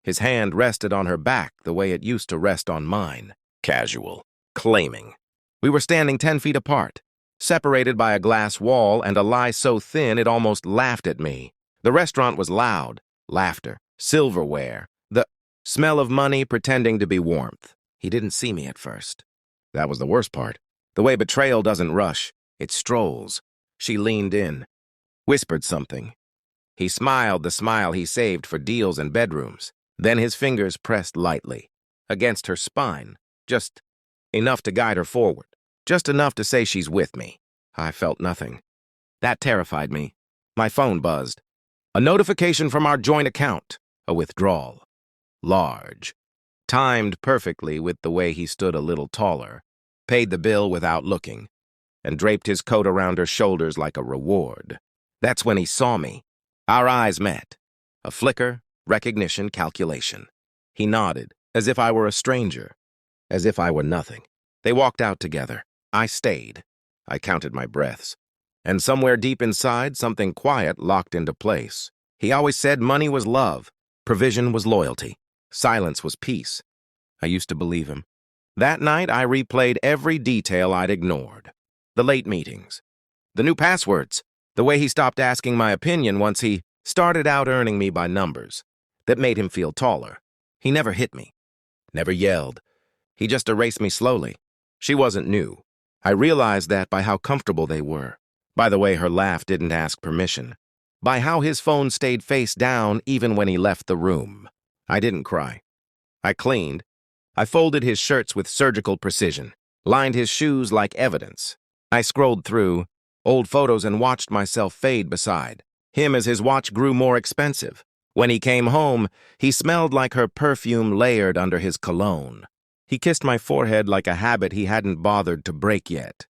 His hand rested on her back the way it used to rest on mine. Casual. Claiming. We were standing 10 feet apart, separated by a glass wall and a lie so thin it almost laughed at me. The restaurant was loud. Laughter. Silverware. The smell of money pretending to be warmth. He didn't see me at first. That was the worst part. The way betrayal doesn't rush. It strolls. She leaned in. Whispered something. He smiled the smile he saved for deals and bedrooms. Then his fingers pressed lightly. Against her spine. Just enough to guide her forward. Just enough to say she's with me. I felt nothing. That terrified me. My phone buzzed. A notification from our joint account. A withdrawal. Large. Timed perfectly with the way he stood a little taller. Paid the bill without looking. And draped his coat around her shoulders like a reward. That's when he saw me. Our eyes met. A flicker, recognition, calculation. He nodded, as if I were a stranger. As if I were nothing. They walked out together. I stayed. I counted my breaths. And somewhere deep inside, something quiet locked into place. He always said money was love, provision was loyalty, silence was peace. I used to believe him. That night, I replayed every detail I'd ignored. The late meetings. The new passwords. The way he stopped asking my opinion once he started out earning me by numbers. That made him feel taller. He never hit me. Never yelled. He just erased me slowly. She wasn't new. I realized that by how comfortable they were. By the way her laugh didn't ask permission. By how his phone stayed face down even when he left the room. I didn't cry. I cleaned. I folded his shirts with surgical precision. Lined his shoes like evidence. I scrolled through old photos and watched myself fade beside him as his watch grew more expensive. When he came home, he smelled like her perfume layered under his cologne. He kissed my forehead like a habit he hadn't bothered to break yet.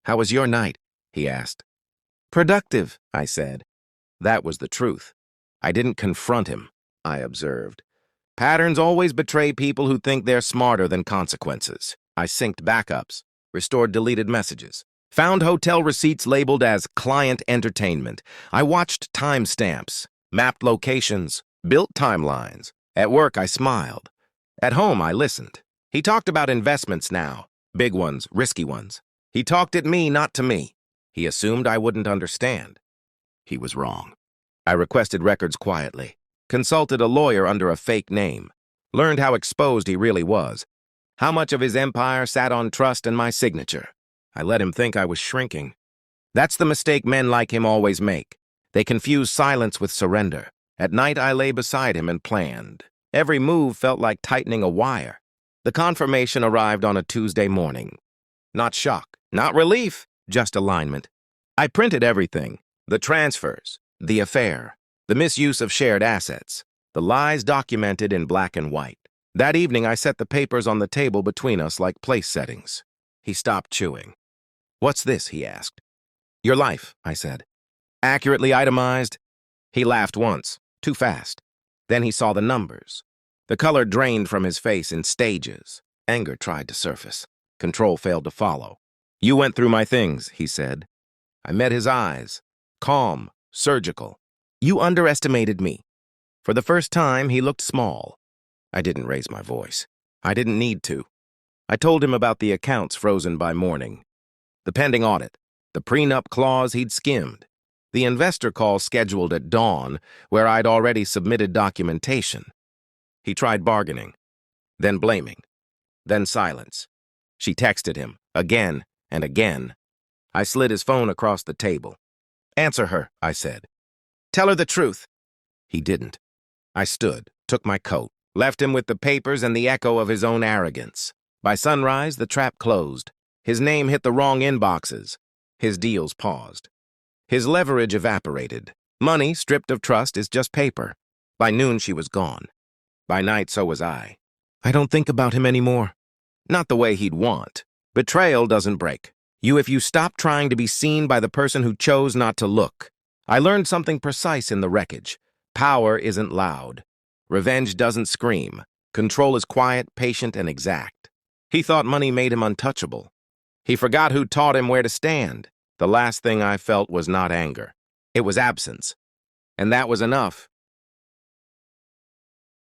"How was your night?" he asked. "Productive," I said. That was the truth. I didn't confront him, I observed. Patterns always betray people who think they're smarter than consequences. I synced backups, restored deleted messages. Found hotel receipts labeled as client entertainment. I watched timestamps, mapped locations, built timelines. At work, I smiled. At home, I listened. He talked about investments now, big ones, risky ones. He talked at me, not to me. He assumed I wouldn't understand. He was wrong. I requested records quietly, consulted a lawyer under a fake name, learned how exposed he really was, how much of his empire sat on trust and my signature. I let him think I was shrinking. That's the mistake men like him always make. They confuse silence with surrender. At night, I lay beside him and planned. Every move felt like tightening a wire. The confirmation arrived on a Tuesday morning. Not shock, not relief, just alignment. I printed everything. The transfers, the affair, the misuse of shared assets, the lies documented in black and white. That evening, I set the papers on the table between us like place settings. He stopped chewing. "What's this?" he asked. "Your life," I said. "Accurately itemized?" He laughed once, too fast. Then he saw the numbers. The color drained from his face in stages. Anger tried to surface. Control failed to follow. "You went through my things," he said. I met his eyes. Calm, surgical. "You underestimated me." For the first time, he looked small. I didn't raise my voice. I didn't need to. I told him about the accounts frozen by morning, the pending audit, the prenup clause he'd skimmed, the investor call scheduled at dawn where I'd already submitted documentation. He tried bargaining, then blaming, then silence. She texted him, again and again. I slid his phone across the table. "Answer her," I said. "Tell her the truth." He didn't. I stood, took my coat, left him with the papers and the echo of his own arrogance. By sunrise, the trap closed. His name hit the wrong inboxes. His deals paused. His leverage evaporated. Money, stripped of trust, is just paper. By noon, she was gone. By night, so was I. I don't think about him anymore. Not the way he'd want. Betrayal doesn't break you if you stop trying to be seen by the person who chose not to look. I learned something precise in the wreckage. Power isn't loud. Revenge doesn't scream. Control is quiet, patient, and exact. He thought money made him untouchable. He forgot who taught him where to stand. The last thing I felt was not anger. It was absence. And that was enough.